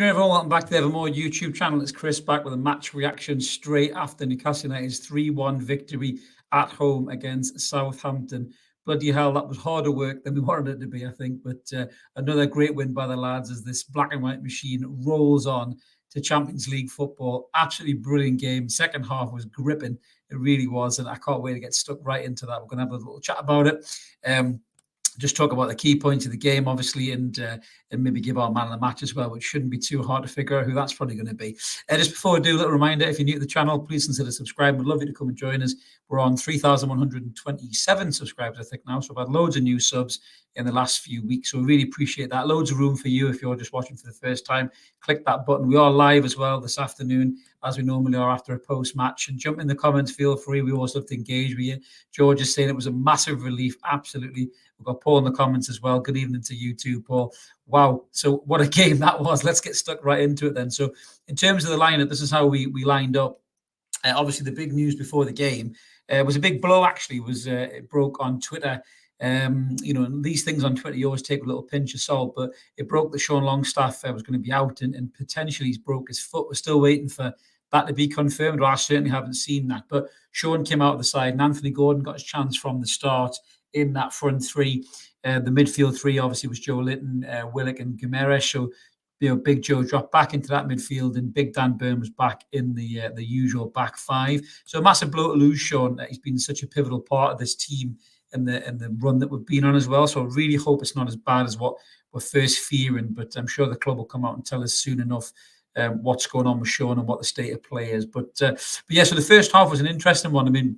Afternoon, everyone. Welcome back to the Evermore YouTube channel. It's Chris back with a match reaction straight after Newcastle United's 3-1 victory at home against Southampton. Bloody hell, that was harder work than we wanted it to be, I think. But another great win by the lads as this black and white machine rolls on to Champions League football. Absolutely brilliant game. Second half was gripping. It really was. And I can't wait to get stuck right into that. We're going to have a little chat about it. Just talk about the key points of the game, obviously, and maybe give our man of the match as well, which shouldn't be too hard to figure out who that's probably going to be. Just before I do, a little reminder, if you're new to the channel, please consider subscribing. We'd love you to come and join us. We're on 3,127 subscribers, I think, now. So we've had loads of new subs in the last few weeks. So we really appreciate that. Loads of room for you if you're just watching for the first time. Click that button. We are live as well this afternoon, as we normally are after a post-match. And jump in the comments, feel free. We always love to engage with you. George is saying it was a massive relief. Absolutely. We've got Paul in the comments as well. Good evening to you too, Paul. Wow. So what a game that was. Let's get stuck right into it then. So in terms of the lineup, this is how we lined up. Obviously, the big news before the game was a big blow, actually. It broke on Twitter. These things on Twitter, you always take a little pinch of salt, but it broke that Sean Longstaff was going to be out and potentially he's broke his foot. We're still waiting for that to be confirmed. Well, I certainly haven't seen that. But Sean came out of the side and Anthony Gordon got his chance from the start in that front three. The midfield three obviously was Joe Litton, Willock and Guimaraes. So, Big Joe dropped back into that midfield and Big Dan Burn was back in the usual back five. So a massive blow to lose Sean. He's been such a pivotal part of this team and the run that we've been on as well. So I really hope it's not as bad as what we're first fearing, but I'm sure the club will come out and tell us soon enough what's going on with Sean and what the state of play is. But yeah, so the first half was an interesting one. I mean,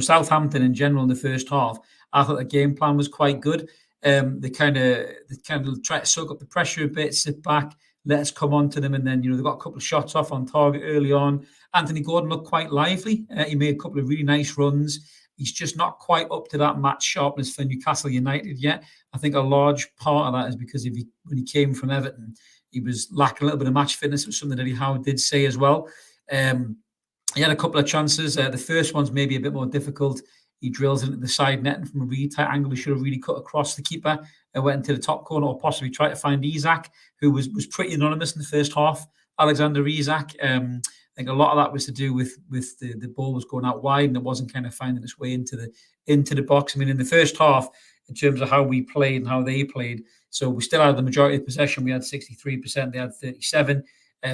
Southampton in general in the first half, I thought the game plan was quite good. They kind of try to soak up the pressure a bit, sit back, let us come on to them, and then they got a couple of shots off on target early on. Anthony Gordon looked quite lively. He made a couple of really nice runs. He's just not quite up to that match sharpness for Newcastle United yet. I think a large part of that is because when he came from Everton, he was lacking a little bit of match fitness, which was something that Eddie Howe did say as well. He had a couple of chances. The first one's maybe a bit more difficult. He drills into the side net, and from a really tight angle, he should have really cut across the keeper and went into the top corner, or possibly tried to find Isak, who was pretty anonymous in the first half. Alexander Isak. I think a lot of that was to do with the ball was going out wide and it wasn't kind of finding its way into the box. I mean, in the first half, in terms of how we played and how they played, so we still had the majority of possession. We had 63%. They had 37%.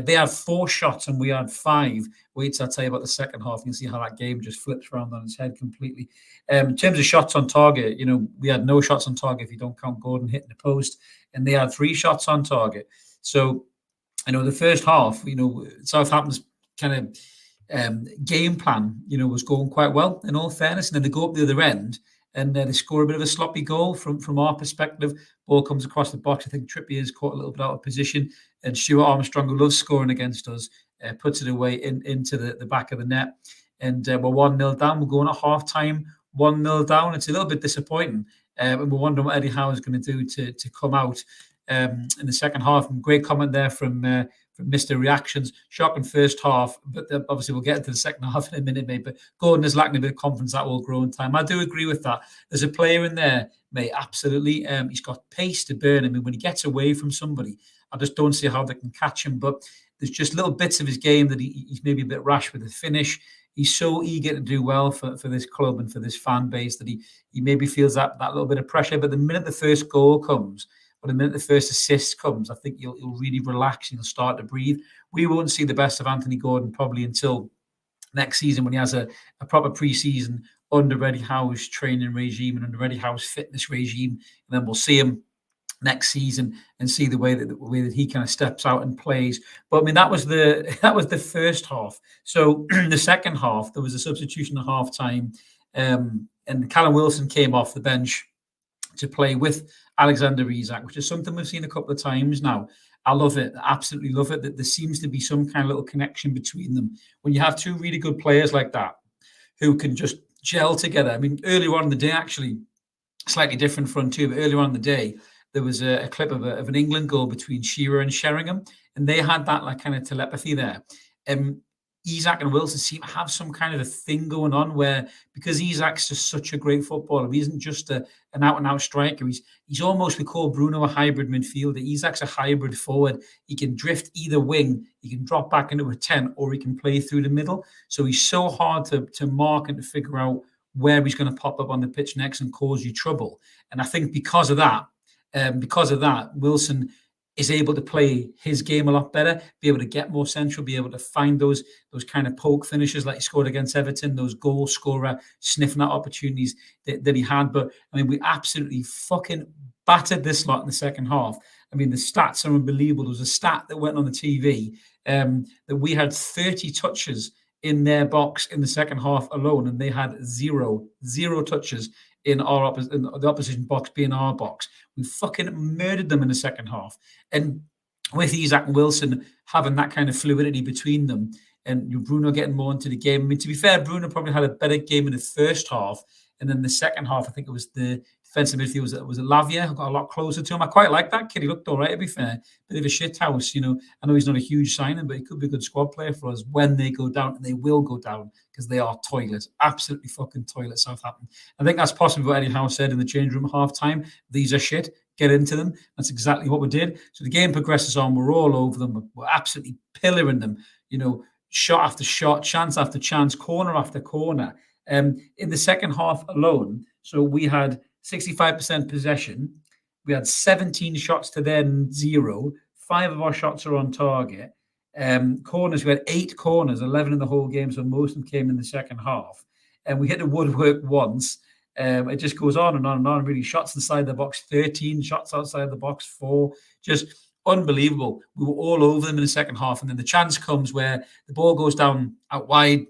They had 4 shots and we had 5. Wait till I tell you about the second half. You can see how that game just flips around on its head completely. In terms of shots on target, we had no shots on target if you don't count Gordon hitting the post, and they had 3 shots on target. So, the first half, Southampton's kind of game plan, was going quite well in all fairness, and then they go up the other end and they score a bit of a sloppy goal from our perspective. Ball comes across the box. I think Trippier's caught a little bit out of position, and Stuart Armstrong, who loves scoring against us, puts it away into the back of the net. And we're 1-0 down. We're going at half-time, 1-0 down. It's a little bit disappointing. And we're wondering what Eddie Howe is going to do to come out in the second half. And great comment there from Mr. Reactions. Shocking first half, but obviously we'll get into the second half in a minute, mate. But Gordon is lacking a bit of confidence. That will grow in time. I do agree with that. There's a player in there, mate, absolutely. He's got pace to burn. I mean, when he gets away from somebody, I just don't see how they can catch him. But there's just little bits of his game that he's maybe a bit rash with the finish. He's so eager to do well for this club and for this fan base that he maybe feels that little bit of pressure. But the minute the first goal comes, or the minute the first assist comes, I think you'll really relax and you'll start to breathe. We won't see the best of Anthony Gordon probably until next season when he has a proper pre-season under Eddie Howe's training regime and under Eddie Howe's fitness regime. And then we'll see him next season and see the way that he kind of steps out and plays. But I mean, that was the first half. So the second half, there was a substitution at half time, and Callum Wilson came off the bench to play with Alexander Isak, which is something we've seen a couple of times now. I love it. Absolutely love it. That there seems to be some kind of little connection between them. When you have 2 really good players like that who can just gel together. I mean, earlier on in the day, actually, slightly different front two, but earlier on in the day, there was a clip of an England goal between Shearer and Sheringham, and they had that like kind of telepathy there. Isak and Wilson seem to have some kind of a thing going on where, because Isak's just such a great footballer, he isn't just an out and out striker. He's almost, we call Bruno a hybrid midfielder. Isak's a hybrid forward. He can drift either wing. He can drop back into a 10, or he can play through the middle. So he's so hard to mark and to figure out where he's going to pop up on the pitch next and cause you trouble. And I think because of that, Wilson is able to play his game a lot better, be able to get more central, be able to find those kind of poke finishes like he scored against Everton, those goal scorer sniffing at opportunities that he had. But I mean, we absolutely fucking battered this lot in the second half. I mean, the stats are unbelievable. There was a stat that went on the TV that we had 30 touches in their box in the second half alone, and they had zero touches in the opposition box being our box. We fucking murdered them in the second half. And with Isak and Wilson having that kind of fluidity between them, and Bruno getting more into the game. I mean, to be fair, Bruno probably had a better game in the first half, and then the second half, I think it was the defensive midfield was Lavia, who got a lot closer to him. I quite like that kid. He looked all right, to be fair. Bit of a shit house, I know he's not a huge signing, but he could be a good squad player for us when they go down, and they will go down because they are toilets, absolutely fucking toilet, Southampton. I think that's possibly what Eddie Howe said in the change room at half time. These are shit. Get into them. That's exactly what we did. So the game progresses on. We're all over them. We're absolutely pillaring them, shot after shot, chance after chance, corner after corner. In the second half alone, so we had 65% possession. We had 17 shots to their 0. 5 of our shots are on target. Corners, we had 8 corners, 11 in the whole game, so most of them came in the second half. And we hit the woodwork once. It just goes on and on and on. Really, shots inside the box, 13 shots outside the box, 4. Just unbelievable. We were all over them in the second half, and then the chance comes where the ball goes down out wide.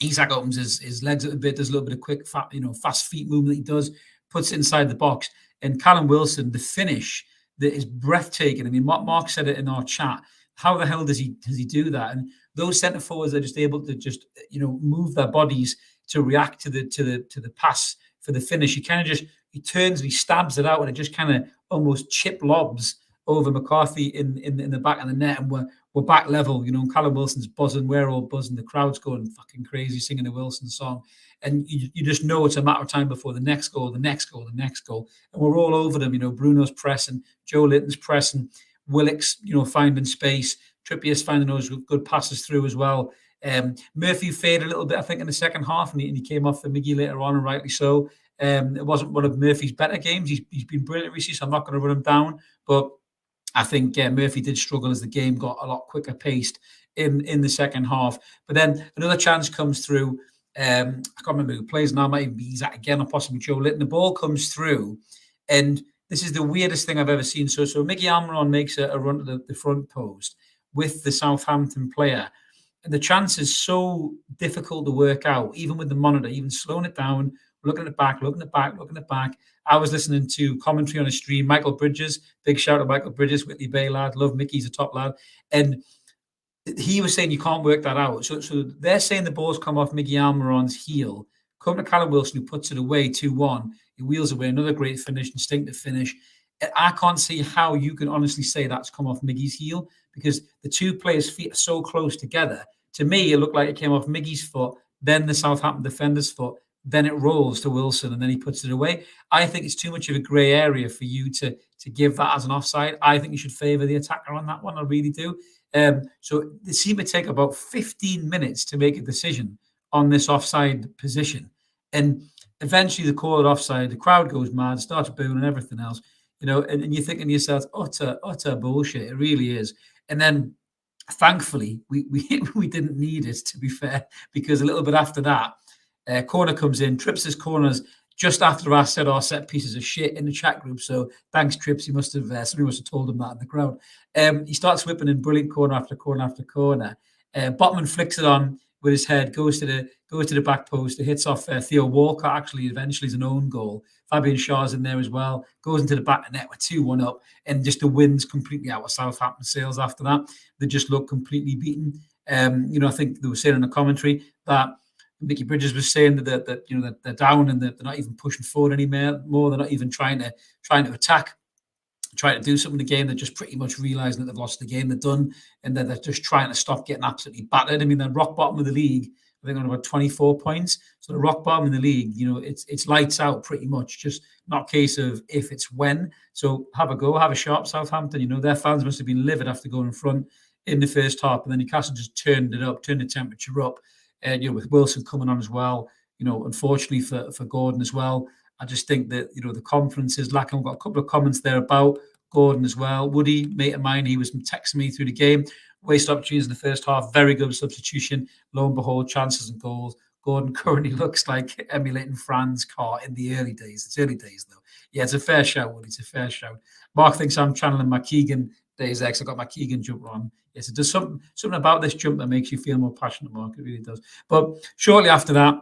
Isak opens his legs a bit, does a little bit of quick, fast feet movement he does, puts it inside the box. And Callum Wilson, the finish that is breathtaking. I mean, Mark said it in our chat. How the hell does he do that? And those centre forwards are just able to just move their bodies to react to the pass for the finish. He turns and he stabs it out, and it just kind of almost chip lobs over McCarthy in the back of the net, and we're back level. And Callum Wilson's buzzing, we're all buzzing, the crowd's going fucking crazy singing the Wilson song, and you just know it's a matter of time before the next goal, and we're all over them. Bruno's pressing, Joe Linton's pressing, Willock's finding space, Trippier's finding those good passes through as well. Murphy faded a little bit, I think, in the second half, and he came off for Miggy later on, and rightly so. It wasn't one of Murphy's better games. He's been brilliant recently, so I'm not going to run him down. But I think Murphy did struggle as the game got a lot quicker paced in the second half. But then another chance comes through. I can't remember who plays now. It might even be Isak again, or possibly Joe Linton. The ball comes through, and this is the weirdest thing I've ever seen. So Mickey Almiron makes a run to the front post with the Southampton player. And the chance is so difficult to work out, even with the monitor, even slowing it down, looking at it back. I was listening to commentary on a stream. Michael Bridges, big shout out to Michael Bridges, Whitley Bay lad, love Mickey's a top lad. And he was saying you can't work that out. So they're saying the ball's come off Mickey Almiron's heel, come to Callum Wilson, who puts it away 2-1. He wheels away, another great finish, instinctive finish. I can't see how you can honestly say that's come off Miggy's heel, because the two players' feet are so close together. To me, it looked like it came off Miggy's foot, then the Southampton defender's foot, then it rolls to Wilson, and then he puts it away. I think it's too much of a grey area for you to give that as an offside. I think you should favour the attacker on that one. I really do. So they seem to take about 15 minutes to make a decision on this offside position. And eventually they call it offside. The crowd goes mad, starts booing and everything else. And you're thinking to yourself, utter bullshit. It really is. And then thankfully, we didn't need it, to be fair, because a little bit after that, corner comes in. Trips his corners just after I said our set pieces of shit in the chat group. So thanks, Trips. Somebody must have told him that in the crowd. He starts whipping in brilliant corner after corner after corner. Botman flicks it on with his head, goes to the back post. It hits off Theo Walcott. Actually, eventually is an own goal. Fabian Schär's in there as well. Goes into the back of the net with 2-1 up, and just the wind's completely out of Southampton sails after that. They just look completely beaten. I think they were saying in the commentary that Mickey Bridges was saying that they're down and they're not even pushing forward anymore. They're not even trying to attack. trying to do something in the game. They're just pretty much realising that they've lost the game. They're done, and they're just trying to stop getting absolutely battered. I mean, they're rock bottom of the league. I think on about 24 points. So the rock bottom in the league, it's lights out pretty much. Just not a case of if, it's when. So have a go, have a shot, Southampton. Their fans must have been livid after going in front in the first half, and then Newcastle just turned it up, turned the temperature up. And with Wilson coming on as well. Unfortunately for Gordon as well. I just think that the confidence is lacking. I've got a couple of comments there about Gordon as well. Woody, mate of mine, he was texting me through the game. Wasted opportunities in the first half. Very good substitution. Lo and behold, chances and goals. Gordon currently looks like emulating Fran's car in the early days. It's early days, though. Yeah, it's a fair shout, Woody. It's a fair shout. Mark thinks I'm channeling my Keegan days X. I got my Keegan jumper on. Yes, it does something about this jump that makes you feel more passionate, Mark. It really does. But shortly after that,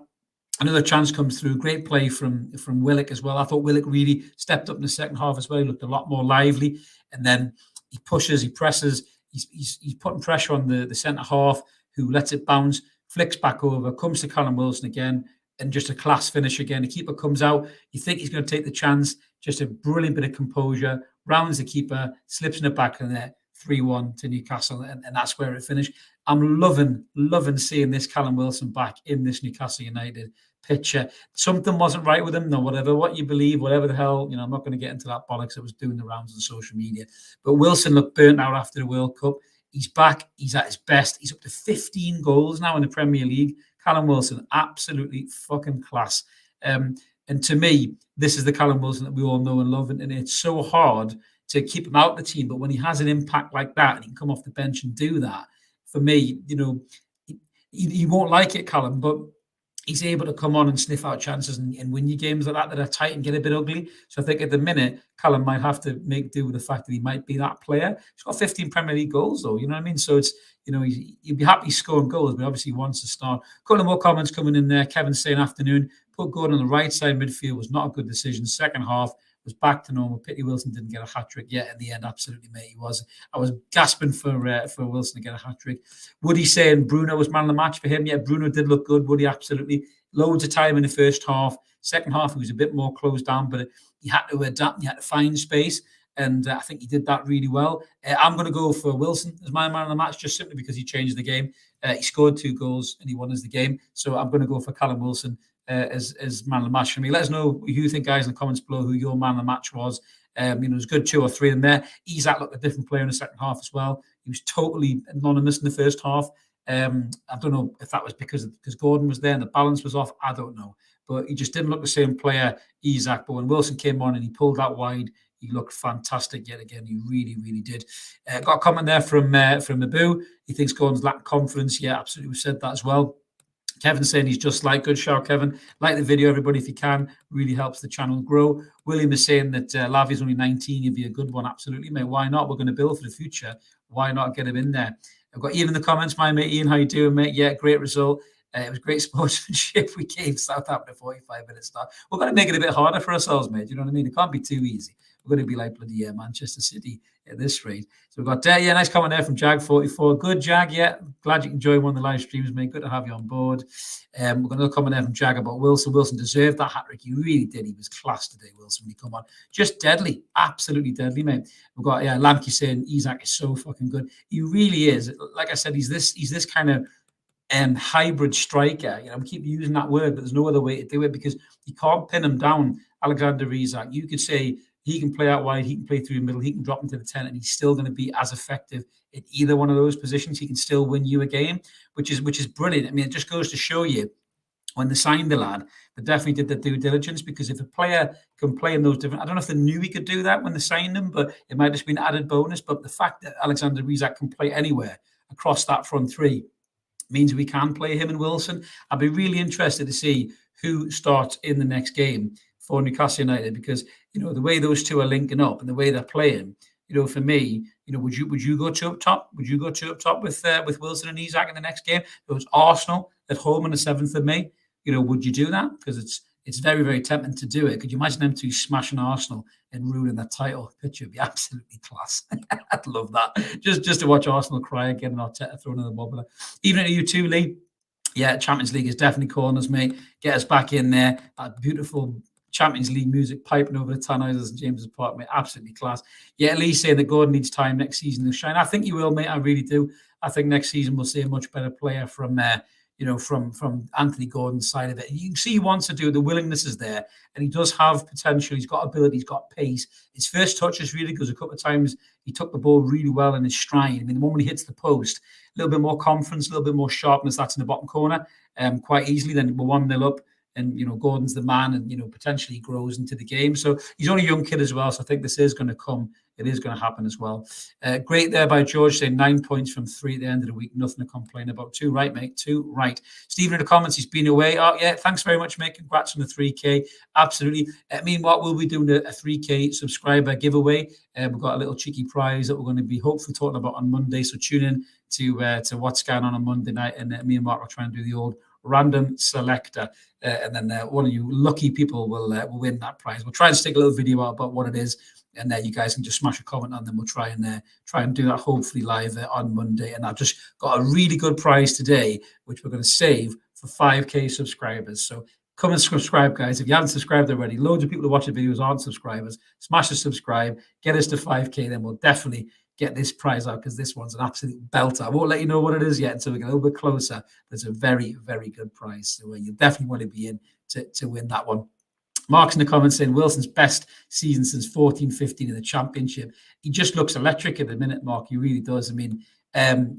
another chance comes through. Great play from Willock as well. I thought Willock really stepped up in the second half as well. He looked a lot more lively. And then he pushes, he presses. He's putting pressure on the centre half, who lets it bounce, flicks back over, comes to Callum Wilson again, and just a class finish again. The keeper comes out. You think he's going to take the chance. Just a brilliant bit of composure. Rounds the keeper, slips in the back of the net. 3-1 to Newcastle, and that's where it finished. I'm loving seeing this Callum Wilson back in this Newcastle United picture. Something wasn't right with him, no, whatever what you believe, whatever the hell, I'm not going to get into that bollocks that was doing the rounds on social media. But Wilson looked burnt out after the World Cup. He's back. He's at his best. He's up to 15 goals now in the Premier League. Callum Wilson, absolutely fucking class. And to me, this is the Callum Wilson that we all know and love, and it's so hard to keep him out of the team. But when he has an impact like that and he can come off the bench and do that, for me, you won't like it, Callum, but he's able to come on and sniff out chances and win you games like that are tight and get a bit ugly. So I think at the minute, Callum might have to make do with the fact that he might be that player. He's got 15 Premier League goals, though. You know what I mean? So it's, he'd be happy scoring goals, but obviously he wants to start. A couple of more comments coming in there. Kevin saying, afternoon, put Gordon on the right side midfield was not a good decision. Second half was back to normal. Pity Wilson didn't get a hat-trick yet in the end. Absolutely, mate, he was. I was gasping for Wilson to get a hat-trick. Woody saying Bruno was man of the match for him. Yeah, Bruno did look good. Woody, absolutely. Loads of time in the first half. Second half, he was a bit more closed down, but he had to adapt. He had to find space, and I think he did that really well. I'm going to go for Wilson as my man of the match, just simply because he changed the game. He scored 2 goals and he won us the game. So I'm going to go for Callum Wilson as man of the match for me. Let us know who you think, guys, in the comments below, who your man of the match was. There's good 2 or 3 in there. Isak looked a different player in the second half as well. He was totally anonymous in the first half. I don't know if that was because Gordon was there and the balance was off. I don't know. But he just didn't look the same player, Isak. But when Wilson came on and he pulled that wide, he looked fantastic yet again. He really, really did. Got a comment there from Mabu. He thinks Gordon's lacked confidence. Yeah, absolutely. We said that as well. Kevin saying he's just like, good shout, Kevin. Like the video, everybody, if you can. Really helps the channel grow. William is saying that Lavi's only 19. He'd be a good one. Absolutely, mate. Why not? We're going to build for the future. Why not get him in there? I've got Ian in the comments. My mate Ian, how you doing, mate? Yeah, great result. It was great sportsmanship. We gave Southampton a 45-minute start. We're going to make it a bit harder for ourselves, mate. You know what I mean? It can't be too easy. We're going to be like bloody Manchester City at this rate. So we've got, nice comment there from Jag44. Good, Jag, yeah. Glad you can join one of the live streams, mate. Good to have you on board. We've got another comment there from Jag about Wilson. Wilson deserved that hat-trick. He really did. He was class today, Wilson, when he come on. Just deadly. Absolutely deadly, mate. We've got, Lamke saying Isak is so fucking good. He really is. Like I said, he's this kind of hybrid striker. I keep using that word, but there's no other way to do it because you can't pin him down. Alexander Isak, you could say he can play out wide, he can play through the middle, he can drop into the 10, and he's still going to be as effective in either one of those positions. He can still win you a game, which is brilliant. I mean, it just goes to show you when they signed the lad, they definitely did their due diligence, because if a player can play in those different, I don't know if they knew he could do that when they signed him, but it might have just been an added bonus. But the fact that Alexander Isak can play anywhere across that front three means we can play him and Wilson. I'd be really interested to see who starts in the next game for Newcastle United, because the way those two are linking up and the way they're playing, for me, would you go 2 up top? Would you go 2 up top with Wilson and Isak in the next game? It was Arsenal at home on the 7th of May. Would you do that? Because it's very, very tempting to do it. Could you imagine them two smashing Arsenal and ruining that title picture? It'd be absolutely class. I'd love that. Just to watch Arsenal cry again and Arteta thrown in the wobbler. Even at you too, Lee. Yeah, Champions League is definitely calling us, mate. Get us back in there. That beautiful Champions League music piping over the Tannhäusers and James's Park, mate. Absolutely class. Yeah, at least saying that Gordon needs time next season to shine. I think he will, mate. I really do. I think next season we'll see a much better player from from Anthony Gordon's side of it. You can see he wants to do it. The willingness is there, and he does have potential. He's got ability. He's got pace. His first touch is really good. A couple of times he took the ball really well in his stride. I mean, the moment he hits the post, a little bit more confidence, a little bit more sharpness. That's in the bottom corner, quite easily. Then we're 1-0 up. And Gordon's the man, and potentially he grows into the game. So he's only a young kid as well. So I think this is going to come. It is going to happen as well. Great there by George, saying 9 points from 3 at the end of the week. Nothing to complain about. 2 right, mate. 2 right. Stephen in the comments, he's been away. Oh yeah, thanks very much, mate. Congrats on the 3K. Absolutely. Meanwhile, we'll be doing a 3K subscriber giveaway. We've got a little cheeky prize that we're going to be hopefully talking about on Monday. So tune in to what's going on Monday night, and me and Mark will try and do the old random selector, and then one of you lucky people will win that prize. We'll try and stick a little video out about what it is, and then you guys can just smash a comment on them. We'll try and do that hopefully live on Monday. And I've just got a really good prize today, which we're going to save for 5K subscribers. So come and subscribe, guys. If you haven't subscribed already, loads of people who watch the videos aren't subscribers. Smash the subscribe, get us to 5K, then we'll definitely get this prize out, because this one's an absolute belter. I won't let you know what it is yet until we get a little bit closer, but it's a very, very good prize. So you definitely want to be in to win that one. Mark's in the comments saying Wilson's best season since 14-15 in the Championship. He just looks electric at the minute, Mark. He really does. I mean,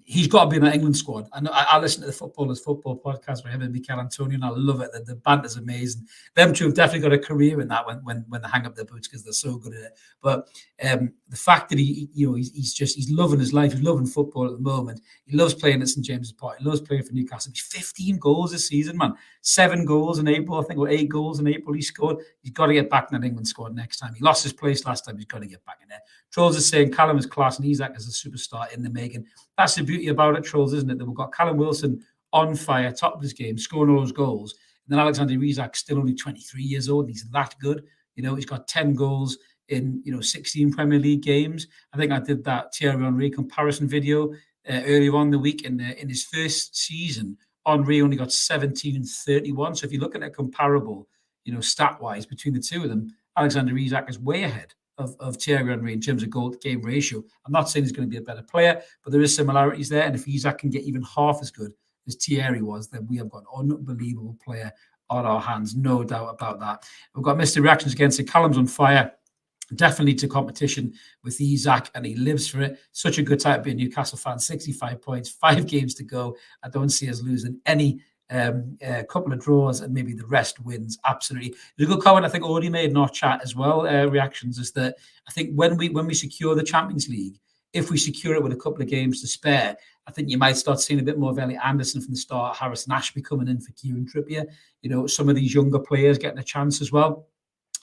he's got to be in that England squad. I listen to the Footballers Football podcast with him and Mikel Antonio, and I love it. The banter's amazing. Them two have definitely got a career in that when they hang up their boots, because they're so good at it. But the fact that he's loving his life, he's loving football at the moment. He loves playing at St James's Park. He loves playing for Newcastle. He's 15 goals this season, man. 7 goals in April, I think, or 8 goals in April he scored. He's got to get back in that England squad next time. He lost his place last time. He's got to get back in there. Trolls is saying Callum is class and Isak is a superstar in the making. That's the beauty about it, Trolls, isn't it? That we've got Callum Wilson on fire, top of his game, scoring all those goals. And then Alexander Isak, still only 23 years old, and he's that good. He's got 10 goals in 16 Premier League games. I think I did that Thierry Henry comparison video earlier on in the week. In his first season, Henry only got 17 and 31. So if you look at a comparable, stat-wise between the two of them, Alexander Isak is way ahead of Thierry Henry in terms of goal-to-game ratio. I'm not saying he's going to be a better player, but there is similarities there. And if Isak can get even half as good as Thierry was, then we have got an unbelievable player on our hands, no doubt about that. We've got Mr. Reactions again, so Callum's on fire. Definitely to competition with Isak, and he lives for it. Such a good time to be a Newcastle fan. 65 points, 5 games to go. I don't see us losing any. A couple of draws and maybe the rest wins. Absolutely. There's a good comment I think already made in our chat as well. Reactions is that I think when we secure the Champions League, if we secure it with a couple of games to spare, I think you might start seeing a bit more of Elliot Anderson from the start, Harrison Ashby coming in for Kieran Trippier. Some of these younger players getting a chance as well.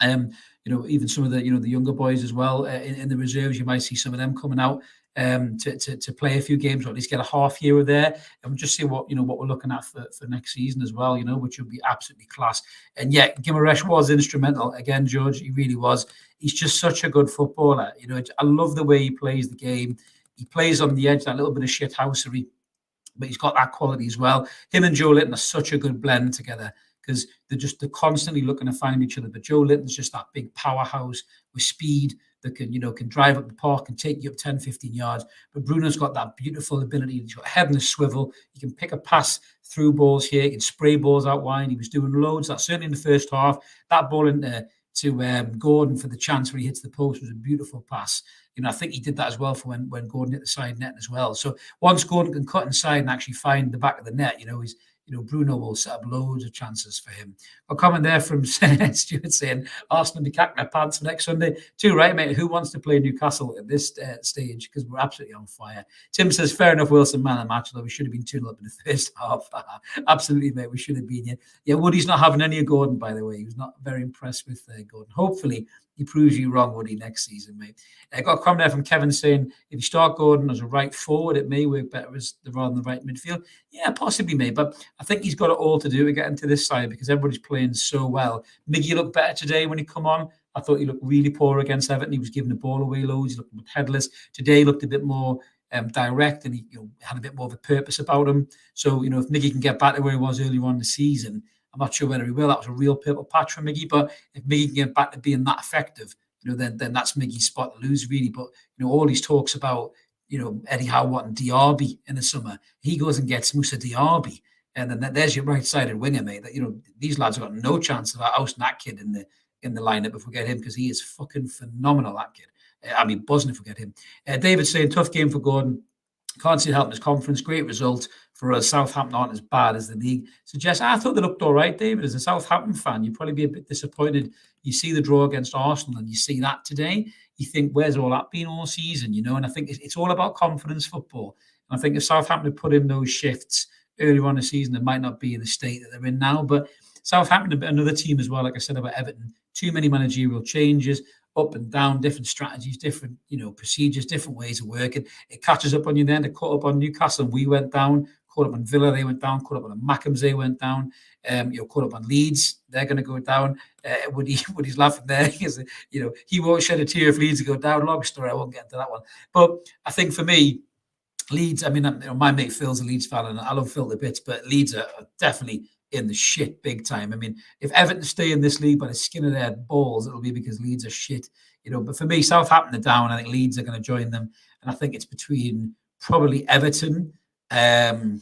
Even some of the the younger boys as well in the reserves. You might see some of them coming out to play a few games, or at least get a half year there, and just see what we're looking at for next season as well. Which would be absolutely class. And yeah, Gimaresh was instrumental again, George. He really was. He's just such a good footballer. I love the way he plays the game. He plays on the edge, that little bit of shithousery, but he's got that quality as well. Him and Joe Linton are such a good blend together, because they're constantly looking to find each other. But Joe Linton's just that big powerhouse with speed that can drive up the park and take you up 10, 15 yards. But Bruno's got that beautiful ability. He's got head in a swivel. He can pick a pass through balls here. He can spray balls out wide. He was doing loads. That certainly in the first half. That ball to Gordon for the chance where he hits the post was a beautiful pass. I think he did that as well for when Gordon hit the side net as well. So once Gordon can cut inside and actually find the back of the net, he's Bruno will set up loads of chances for him. A comment there from Stuart saying, Arsenal be cacking their pants for next Sunday. Too right, mate. Who wants to play Newcastle at this stage? Because we're absolutely on fire. Tim says, fair enough, Wilson, man of the match, although we should have been 2-0 up in the first half. Absolutely, mate. We should have been here. Yeah, Woody's not having any of Gordon, by the way. He was not very impressed with Gordon. Hopefully, he proves you wrong, Woody, next season, mate. I got a comment there from Kevin saying, if you start Gordon as a right forward, it may work better rather than the right midfield. Yeah, possibly, mate. But I think he's got it all to do to get into this side, because everybody's playing so well. Miggy looked better today when he come on. I thought he looked really poor against Everton. He was giving the ball away loads. He looked headless. Today he looked a bit more direct, and he had a bit more of a purpose about him. So, if Miggy can get back to where he was earlier on in the season, I'm not sure whether he will. That was a real purple patch for Miggy. But if Miggy can get back to being that effective, then that's Miggy's spot to lose, really. But all these talks about Eddie Howe wanting Diaby in the summer, he goes and gets Moussa Diaby, and then there's your right-sided winger, mate. That these lads have got no chance of ousting that kid in the lineup if we get him, because he is fucking phenomenal. That kid. I'd be buzzing if we get him. David saying tough game for Gordon. Can't see it helping his conference. Great result for us. Southampton aren't as bad as the league suggests. I thought they looked all right, David. As a Southampton fan, you'd probably be a bit disappointed. You see the draw against Arsenal and you see that today. You think, where's all that been all season? And I think it's all about confidence football. And I think if Southampton had put in those shifts earlier on in the season, they might not be in the state that they're in now. But Southampton, another team as well, like I said about Everton, too many managerial changes, up and down, different strategies, different procedures, different ways of working. It catches up on you then. They caught up on Newcastle, we went down. Caught up on Villa, they went down. Caught up on the Mackems, they went down. Caught up on Leeds, they're going to go down. Woody's laughing there. He won't shed a tear if Leeds go down. Long story, I won't get into that one. But I think for me, Leeds, my mate Phil's a Leeds fan, and I love Phil to bits, but Leeds are definitely in the shit big time. If Everton stay in this league by the skin of their balls, it'll be because Leeds are shit. But for me, Southampton are down. I think Leeds are going to join them, and I think it's between probably Everton and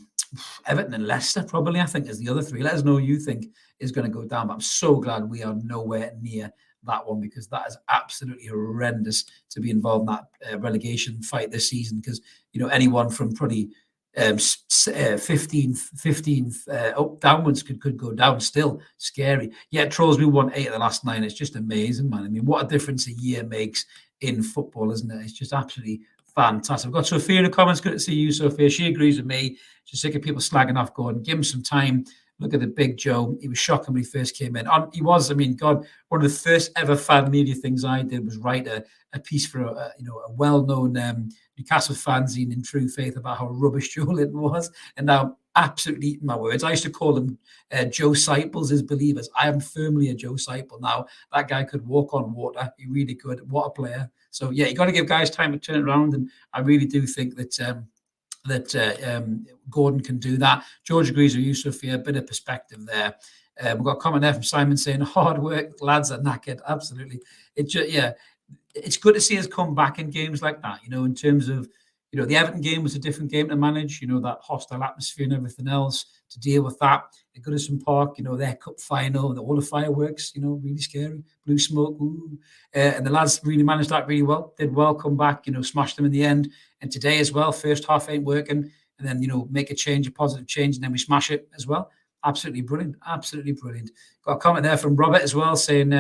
Leicester, probably, I think, is the other three. Let us know who you think is going to go down. But I'm so glad we are nowhere near that one, because that is absolutely horrendous to be involved in that relegation fight this season. Because, anyone from probably 15th up downwards could go down. Still scary. Yeah, Trollsby won 8 of the last 9. It's just amazing, man. What a difference a year makes in football, isn't it? It's just absolutely fantastic. I've got Sophia in the comments. Good to see you, Sophia. She agrees with me. She's sick of people slagging off Gordon. Give him some time. Look at the big Joe. He was shocking when he first came in. He was, God, one of the first ever fan media things I did was write a piece for a well-known Newcastle fanzine in True Faith about how rubbish Joe Linton was. And now, absolutely eating my words. I used to call him Joe Seipels as believers. I am firmly a Joe Seipel now. That guy could walk on water. He really could. What a player. So, yeah, you got to give guys time to turn it around. And I really do think that Gordon can do that. George agrees with you, Sophia. A bit of perspective there. We've got a comment there from Simon saying, hard work, lads are knackered. Absolutely. It's good to see us come back in games like that, in terms of, the Everton game was a different game to manage, that hostile atmosphere and everything else, to deal with that. At Goodison Park, their cup final, all the fireworks, really scary, blue smoke. And the lads really managed that really well, did well, come back, smashed them in the end. And today as well, first half ain't working, and then, make a change, a positive change, and then we smash it as well. Absolutely brilliant. Absolutely brilliant. Got a comment there from Robert as well saying,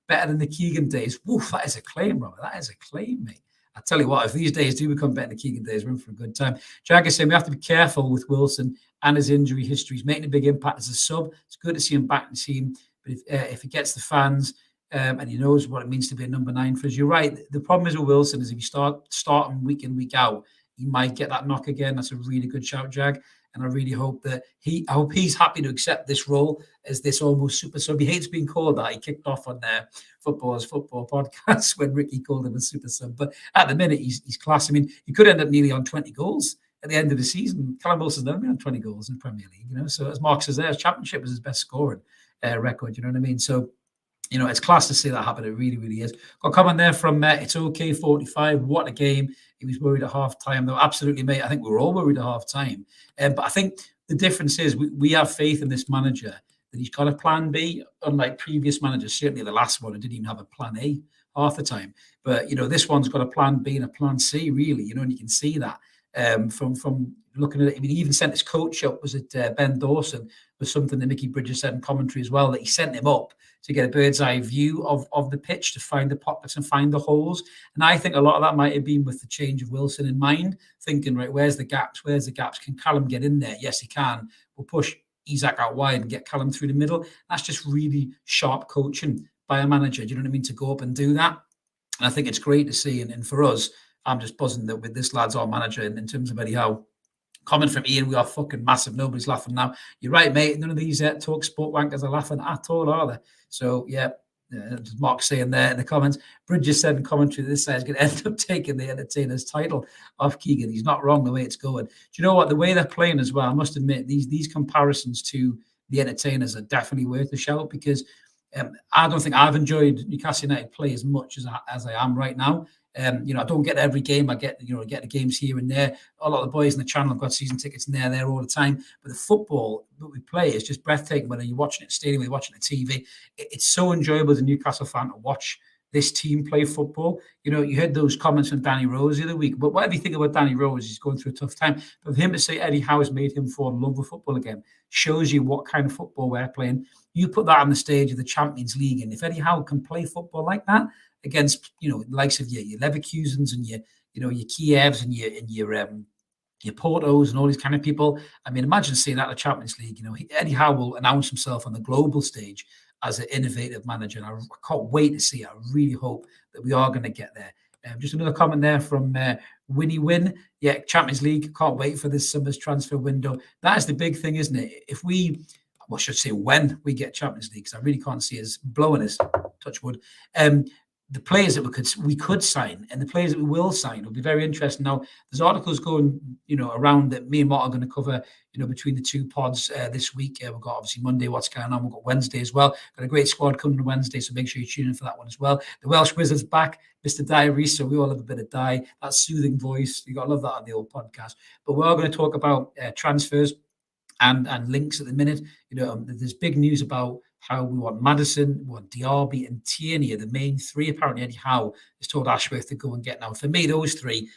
better than the Keegan days. Woof, that is a claim, Robert. That is a claim, mate. I tell you what, if these days do become better than the Keegan days, we're in for a good time. Jagger saying we have to be careful with Wilson and his injury history. He's making a big impact as a sub. It's good to see him back in the team. But if he gets the fans and he knows what it means to be a number 9 for us, you're right. The problem is with Wilson is if you start him week in, week out, he might get that knock again. That's a really good shout, Jag. And I really hope that I hope he's happy to accept this role as this almost super sub. He hates being called that. He kicked off on their Football podcast when Ricky called him a super sub. But at the minute, he's class. He could end up nearly on 20 goals at the end of the season. Callum Wilson's never been on 20 goals in the Premier League, So as Mark says there, his championship was his best scoring record, you know what I mean? So, it's class to see that happen. It really, really is. Got a comment there from It's Okay 45. What a game. He was worried at half time, though. Absolutely, mate. I think we were all worried at half time. But I think the difference is we have faith in this manager that he's got a plan B, unlike previous managers. Certainly the last one, who didn't even have a plan A half the time. But, this one's got a plan B and a plan C, really, and you can see that from looking at it. He even sent his coach up, was it Ben Dawson, was something that Mickey Bridges said in commentary as well, that he sent him up to get a bird's eye view of the pitch, to find the pockets and find the holes. And I think a lot of that might have been with the change of Wilson in mind, thinking, right, where's the gaps? Can Callum get in there? Yes, he can. We'll push Isak out wide and get Callum through the middle. That's just really sharp coaching by a manager, do you know what I mean, to go up and do that. And I think it's great to see. And for us, I'm just buzzing that with this lad's our manager in terms of Eddie Howe. Comment from Ian, we are fucking massive. Nobody's laughing now. You're right, mate. None of these talk sport wankers are laughing at all, are they? So, yeah, Mark saying there in the comments. Bridges said in commentary that this guy's going to end up taking the entertainer's title off Keegan. He's not wrong the way it's going. Do you know what? The way they're playing as well, I must admit, these comparisons to the entertainers are definitely worth a shout, because I don't think I've enjoyed Newcastle United play as much as I am right now. I don't get every game. I get the games here and there. A lot of the boys in the channel have got season tickets, and they're there all the time. But the football that we play is just breathtaking. Whether you're watching it at stadium, or you're watching it TV, it's so enjoyable as a Newcastle fan to watch this team play football. You heard those comments from Danny Rose the other week. But whatever you think about Danny Rose, he's going through a tough time. But for him to say Eddie Howe has made him fall in love with football again shows you what kind of football we're playing. You put that on the stage of the Champions League, and if Eddie Howe can play football like that against the likes of your Leverkusens and your Kievs and your Portos and all these kind of people. I mean, imagine seeing that in the Champions League. Eddie Howe will announce himself on the global stage as an innovative manager, and I can't wait to see it. I really hope that we are going to get there. Just another comment there from Winnie Win. Yeah, Champions League, can't wait for this summer's transfer window. That is the big thing, isn't it? I should say when we get Champions League, because I really can't see us blowing us, touch wood. The players that we could sign and the players that we will sign will be very interesting. Now, there's articles going, around that me and Mott are going to cover, between the two pods this week. We've got obviously Monday, what's going on. We've got Wednesday as well. Got a great squad coming on Wednesday, so make sure you tune in for that one as well. The Welsh Wizards back, Mr. Diary. So we all have a bit of Di, that soothing voice. You got to love that on the old podcast. But we're all going to talk about transfers and links at the minute. There's big news about how we want Maddison, we want Diaby and Tierney are the main three. Apparently Eddie Howe has told Ashworth to go and get now. For me, those three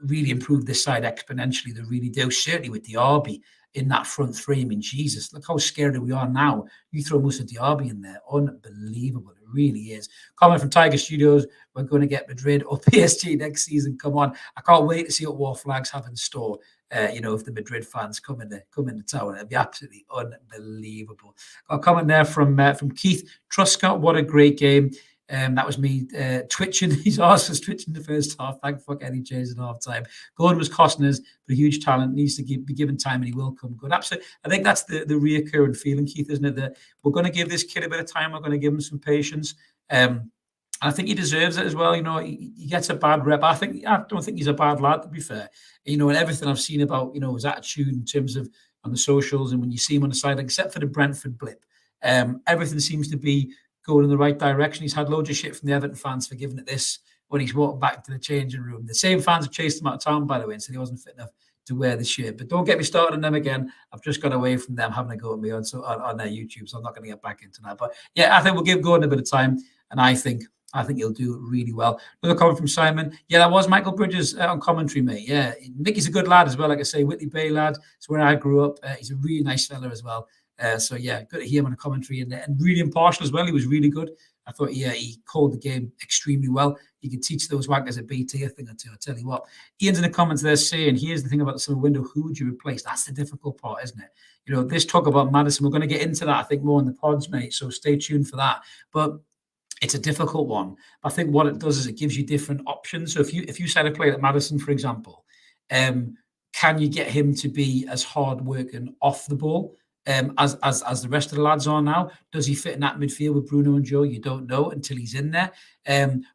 really improve this side exponentially. They really do. Certainly with Diaby in that front three. I mean, Jesus, look how scared we are now. You throw Moussa Diaby in there. Unbelievable. It really is. Comment from Tiger Studios. We're going to get Madrid or PSG next season. Come on. I can't wait to see what War Flags have in store. If the Madrid fans come in the town, it'd be absolutely unbelievable. Got a comment there from Keith Truscott. What a great game. That was me twitching. His arse was twitching the first half. Thank fuck Eddie James at half time. Gordon was costing us, but a huge talent, needs to be given time, and he will come good. Absolutely. I think that's the reoccurring feeling, Keith, isn't it? That we're going to give this kid a bit of time. We're going to give him some patience. I think he deserves it as well. He gets a bad rep. I don't think he's a bad lad, to be fair. And everything I've seen about, his attitude in terms of on the socials and when you see him on the side, except for the Brentford blip, everything seems to be going in the right direction. He's had loads of shit from the Everton fans for giving it this when he's walked back to the changing room. The same fans have chased him out of town, by the way, and said he wasn't fit enough to wear the shirt. But don't get me started on them again. I've just got away from them having a go at me on their YouTube, so I'm not going to get back into that. But yeah, I think we'll give Gordon a bit of time, and I think he'll do really well. Another comment from Simon. Yeah, that was Michael Bridges on commentary, mate. Yeah, Mickey's a good lad as well. Like I say, Whitley Bay lad. It's where I grew up. He's a really nice fella as well. So yeah, good to hear him on a commentary and really impartial as well. He was really good. I thought, yeah, he called the game extremely well. He could teach those wankers at BT a thing or two. I'll tell you what. Ian's in the comments there saying, here's the thing about the summer window. Who would you replace? That's the difficult part, isn't it? This talk about Maddison, we're going to get into that, I think, more in the pods, mate. So stay tuned for that. But it's a difficult one. I think what it does is it gives you different options. So if you sign a player like Maddison, for example, can you get him to be as hard working off the ball as the rest of the lads are now? Does he fit in that midfield with Bruno and Joe? You don't know until he's in there.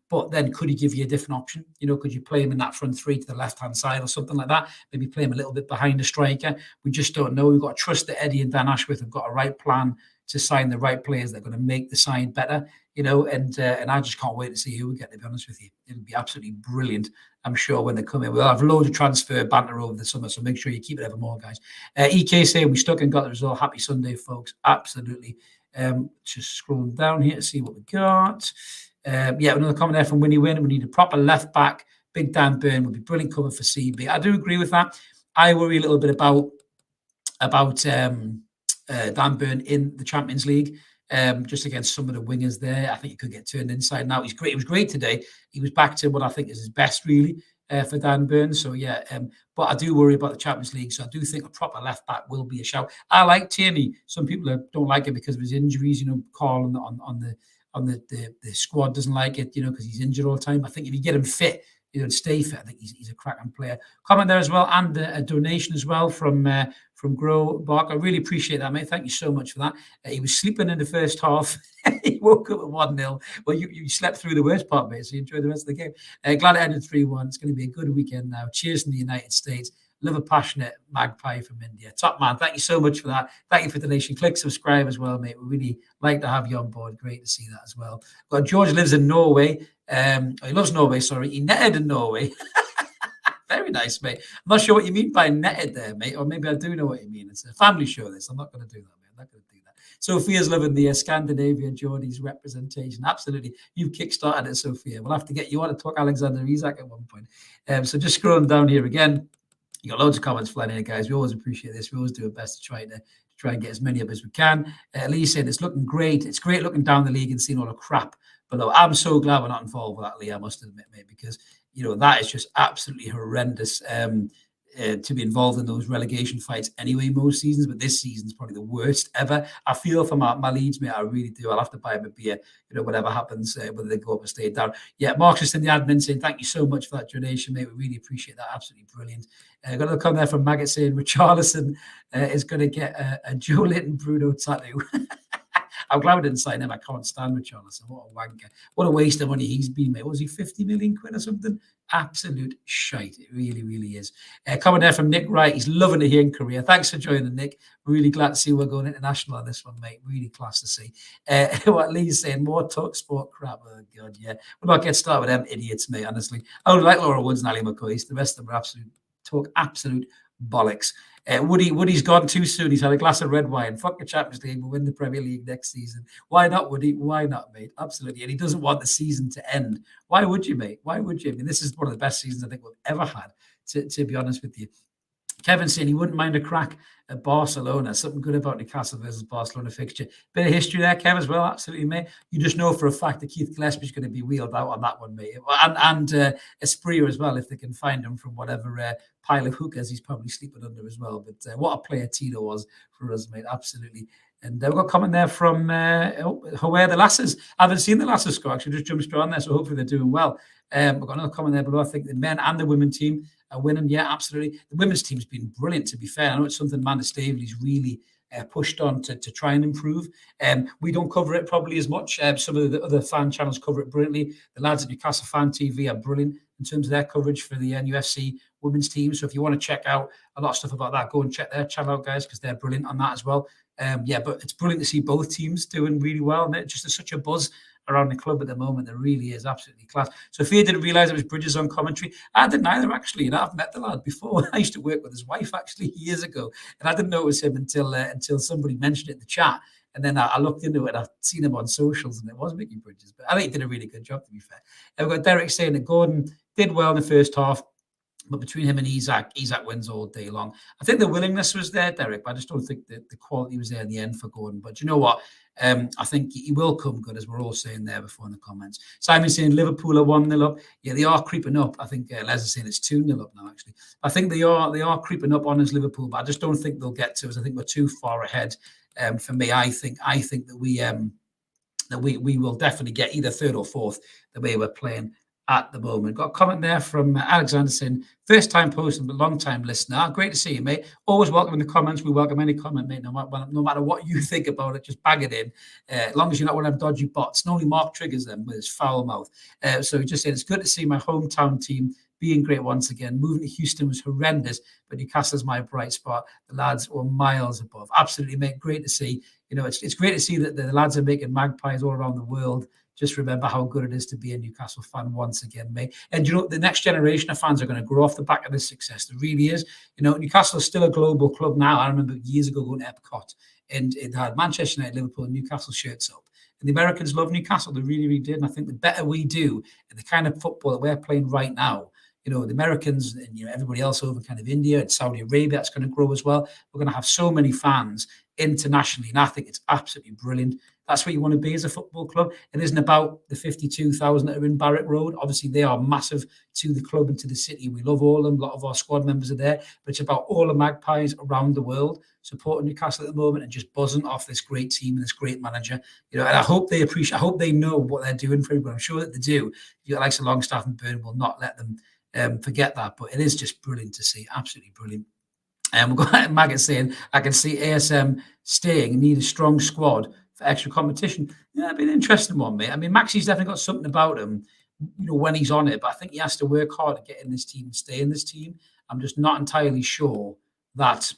But then could he give you a different option? Could you play him in that front three to the left-hand side or something like that? Maybe play him a little bit behind the striker. We just don't know. We've got to trust that Eddie and Dan Ashworth have got a right plan to sign the right players that are going to make the side better, and I just can't wait to see who we get, to be honest with you. It'll be absolutely brilliant, I'm sure, when they come in. We'll have loads of transfer banter over the summer, so make sure you keep it evermore, guys. EK saying we stuck and got the result. Happy Sunday, folks. Absolutely. Just scrolling down here to see what we got. Another comment there from Winnie Win. We need a proper left back. Big Dan Burn would be brilliant cover for CB. I do agree with that. I worry a little bit about Dan Burn in the Champions League, just against some of the wingers there. I think he could get turned inside now. He's great. He was great today. He was back to what I think is his best, really, for Dan Burn. So, yeah, but I do worry about the Champions League. So I do think a proper left back will be a shout. I like Tierney. Some people don't like it because of his injuries. Carl on the squad doesn't like it, because he's injured all the time. I think if you get him fit, stay fit, I think he's a cracking player. Comment there as well, and a donation as well from Grow Bark. I really appreciate that, mate. Thank you so much for that. He was sleeping in the first half. He woke up at 1-0. Well, you slept through the worst part, mate, so you enjoyed the rest of the game. Glad it ended 3-1. It's going to be a good weekend now. Cheers from the United States. Love a passionate magpie from India. Top man. Thank you so much for that. Thank you for the donation. Click subscribe as well, mate. We really like to have you on board. Great to see that as well. But George lives in Norway. He loves Norway, sorry. He netted in Norway. Very nice, mate. I'm not sure what you mean by netted there, mate, or maybe I do know what you mean. It's a family show, this. I'm not going to do that, mate. I'm not going to do that. Sophia's loving the Scandinavia Geordie's representation. Absolutely. You've kickstarted it, Sophia. We'll have to get you on to talk Alexander Isak at one point. So just scrolling down here again. You got loads of comments flying in, guys. We always appreciate this. We always do our best to try and get as many up as we can. Lee said it's looking great. It's great looking down the league and seeing all the crap below. I'm so glad we're not involved with that, Lee, I must admit, mate, because that is just absolutely horrendous to be involved in those relegation fights anyway most seasons, but this season's probably the worst ever. I feel for my Leeds, mate. I really do. I'll have to buy him a beer, whatever happens, whether they go up or stay down. Yeah, Mark's just in the admin saying, thank you so much for that donation, mate. We really appreciate that. Absolutely brilliant. Got a comment there from Maggot saying Richarlison is going to get a Joe Linton Bruno tattoo. I'm glad we didn't sign him. I can't stand Richarlison. What a wanker. What a waste of money he's been, mate. Was he 50 million quid or something? Absolute shite. It really, really is. Coming there from Nick Wright. He's loving it here in Korea. Thanks for joining, Nick. Really glad to see we're going international on this one, mate. Really class to see. What Lee's saying, more talk sport crap. Oh, God, yeah. We'll not get started with them idiots, mate, honestly. I would like Laura Woods and Ali McCoy. The rest of them are absolute bollocks. Woody's gone too soon. He's had a glass of red wine. Fuck the Champions League. We'll win the Premier League next season. Why not, Woody? Why not, mate? Absolutely. And he doesn't want the season to end. Why would you, mate? Why would you? I mean, this is one of the best seasons I think we've ever had, to be honest with you. Kevin saying he wouldn't mind a crack at Barcelona. Something good about Newcastle versus Barcelona fixture. Bit of history there, Kev, as well. Absolutely, mate. You just know for a fact that Keith Gillespie's going to be wheeled out on that one, mate. And Espria as well, if they can find him from whatever pile of hookers he's probably sleeping under as well. But what a player Tito was for us, mate. Absolutely. And we've got a comment there from Where the Lasses. I haven't seen the Lasses score, actually. Just jumped straight on there, so hopefully they're doing well. We've got another comment there below. I think the men and the women team are winning. Yeah, absolutely. The women's team's been brilliant, to be fair. I know it's something Amanda Staveley's really pushed on to try and improve. We don't cover it probably as much. Some of the other fan channels cover it brilliantly. The lads at Newcastle Fan TV are brilliant in terms of their coverage for the NUFC women's team. So if you want to check out a lot of stuff about that, go and check their channel out, guys, because they're brilliant on that as well. But it's brilliant to see both teams doing really well. And it just is such a buzz around the club at the moment. There really is absolutely class. Sophia didn't realise it was Bridges on commentary. I didn't either, actually. I've met the lad before. I used to work with his wife, actually, years ago. And I didn't know it was him until somebody mentioned it in the chat. And then I looked into it. I've seen him on socials, and it was Mickey Bridges. But I think he did a really good job, to be fair. And we've got Derek saying that Gordon did well in the first half. But between him and Isak wins all day long. I think the willingness was there, Derek, but I just don't think that the quality was there in the end for Gordon. But you know what? I think he will come good, as we're all saying there before in the comments. Simon saying Liverpool are 1-0 up. Yeah, they are creeping up. I think Les is saying it's 2-0 up now, actually. I think they are creeping up on us, Liverpool, but I just don't think they'll get to us. I think we're too far ahead. For me, I think that we will definitely get either third or fourth the way we're playing at the moment. Got a comment there from Alexander saying, first time posting, but long time listener. Great to see you, mate. Always welcome in the comments. We welcome any comment, mate, no matter what you think about it. Just bag it in. As long as you're not one of them dodgy bots. Normally Mark triggers them with his foul mouth. So he just said, it's good to see my hometown team being great once again. Moving to Houston was horrendous, but Newcastle's my bright spot. The lads were miles above. Absolutely, mate. Great to see. It's great to see that the lads are making magpies all around the world. Just remember how good it is to be a Newcastle fan once again, mate. And the next generation of fans are going to grow off the back of this success. There really is. Newcastle is still a global club now. I remember years ago going to Epcot, and it had Manchester United, Liverpool, and Newcastle shirts up. And the Americans love Newcastle. They really, really did. And I think the better we do, and the kind of football that we're playing right now, the Americans and everybody else over kind of India and Saudi Arabia, that's going to grow as well. We're going to have so many fans internationally, and I think it's absolutely brilliant. That's what you want to be as a football club. It isn't about the 52,000 that are in Barrack Road. Obviously, they are massive to the club and to the city. We love all of them. A lot of our squad members are there. But it's about all the Magpies around the world supporting Newcastle at the moment and just buzzing off this great team and this great manager. And I hope they appreciate, I hope they know what they're doing for everyone. I'm sure that they do. Like Longstaff and Byrne will not let them forget that. But it is just brilliant to see. Absolutely brilliant. And we've got Maggot saying, I can see ASM staying, need a strong squad for extra competition. Yeah, that'd be an interesting one, mate. I mean, Maxi's definitely got something about him, when he's on it, but I think he has to work hard to get in this team and stay in this team. I'm just not entirely sure that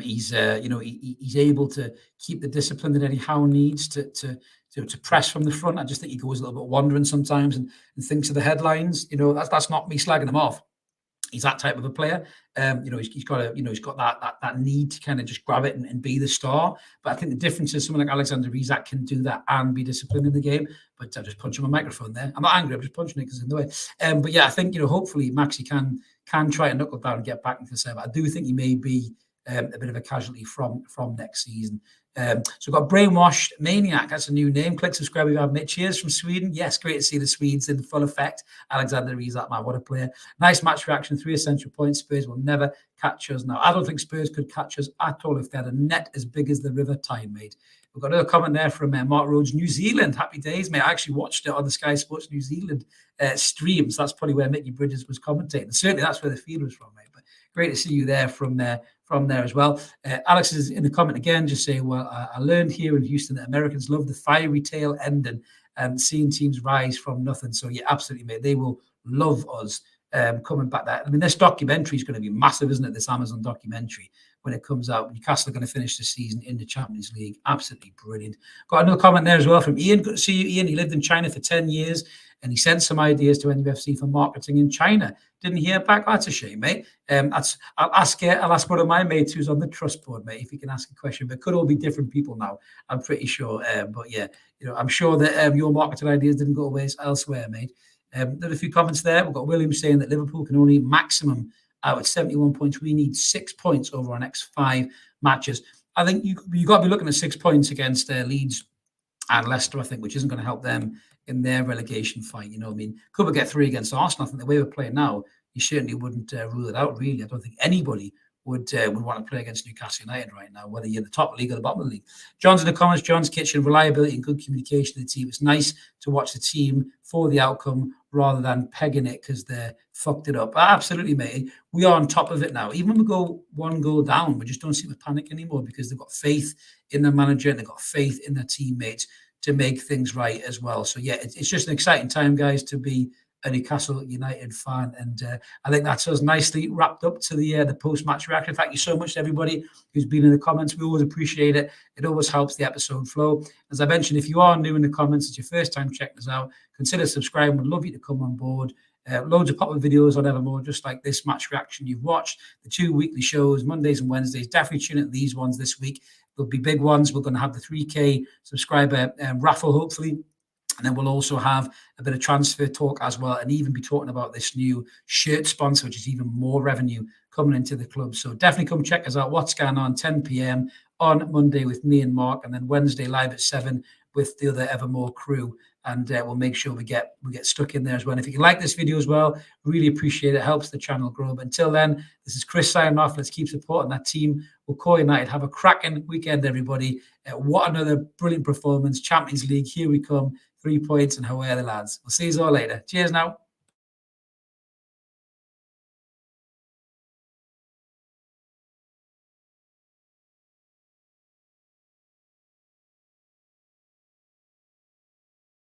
he's he's able to keep the discipline that Eddie Howe needs to press from the front. I just think he goes a little bit wandering sometimes and thinks of the headlines. That's not me slagging him off. He's that type of a player. He's got that need to kind of just grab it and be the star. But I think the difference is someone like Alexander Isak can do that and be disciplined in the game. But I just punch him a microphone there. I'm not angry. I'm just punching it because it's in the way. But yeah, I think hopefully Maxi can try and knuckle down and get back into the side. But I do think he may be a bit of a casualty from next season. So we've got Brainwashed Maniac. That's a new name. Click subscribe. We have Mitch. Cheers from Sweden. Yes, great to see the Swedes in full effect. Alexander Isak, man, what a player. Nice match reaction. 3 essential points. Spurs will never catch us. Now, I don't think Spurs could catch us at all if they had a net as big as the River Tyne, mate. We've got another comment there from Mark Rhodes, New Zealand. Happy days, mate. I actually watched it on the Sky Sports New Zealand streams. That's probably where Mickey Bridges was commentating. And certainly that's where the feed was from, mate. But great to see you there from there as well. Alex is in the comment again, just saying, well, I learned here in Houston that Americans love the fiery tale ending and seeing teams rise from nothing. So yeah, absolutely, mate. They will love us coming back there. I mean, this documentary is going to be massive, isn't it? This Amazon documentary when it comes out. Newcastle are going to finish the season in the Champions League. Absolutely brilliant. Got another comment there as well from Ian. Good to see you, Ian. He lived in China for 10 years and he sent some ideas to NUFC for marketing in China. Didn't hear back. That's a shame, mate. I'll ask one of my mates who's on the trust board, mate, if he can ask a question. But it could all be different people now, I'm pretty sure. But yeah, I'm sure that your marketing ideas didn't go away elsewhere, mate. There's a few comments there. We've got William saying that Liverpool can only maximum out at 71 points. We need 6 points over our next 5 matches. I think you got to be looking at 6 points against Leeds and Leicester, I think, which isn't going to help them in their relegation fight. Could we get 3 against Arsenal? I think the way we're playing now, you certainly wouldn't rule it out, really. I don't think anybody would want to play against Newcastle United right now, whether you're the top league or the bottom of the league. John's in the comments. John's Kitchen, reliability and good communication of the team. It's nice to watch the team for the outcome rather than pegging it because they're fucked it up. Absolutely, mate. We are on top of it now. Even when we go 1 goal down, we just don't seem to panic anymore because they've got faith in their manager and they've got faith in their teammates to make things right as well. So yeah, it's just an exciting time, guys, to be a Newcastle United fan, and I think that's us nicely wrapped up to the post-match reaction. Thank you so much to everybody who's been in the comments. We always appreciate it. It always helps the episode flow. As I mentioned, if you are new in the comments, it's your first time checking us out, consider subscribing. We'd love you to come on board. Loads of pop-up videos on Evermore, just like this match reaction you've watched. The 2 weekly shows, Mondays and Wednesdays. Definitely tune in these ones this week. There'll be big ones. We're going to have the 3K subscriber raffle, hopefully. And then we'll also have a bit of transfer talk as well, and even be talking about this new shirt sponsor, which is even more revenue coming into the club. So definitely come check us out. What's going on? 10 p.m. on Monday with me and Mark, and then Wednesday live at 7 with the other Evermore crew. And we'll make sure we get stuck in there as well. And if you can like this video as well, really appreciate it. Helps the channel grow. But until then, this is Chris signing off. Let's keep supporting that team. We'll call United. Have a cracking weekend, everybody. What another brilliant performance. Champions League, here we come. 3 points, and how are the lads? We'll see you all later. Cheers now.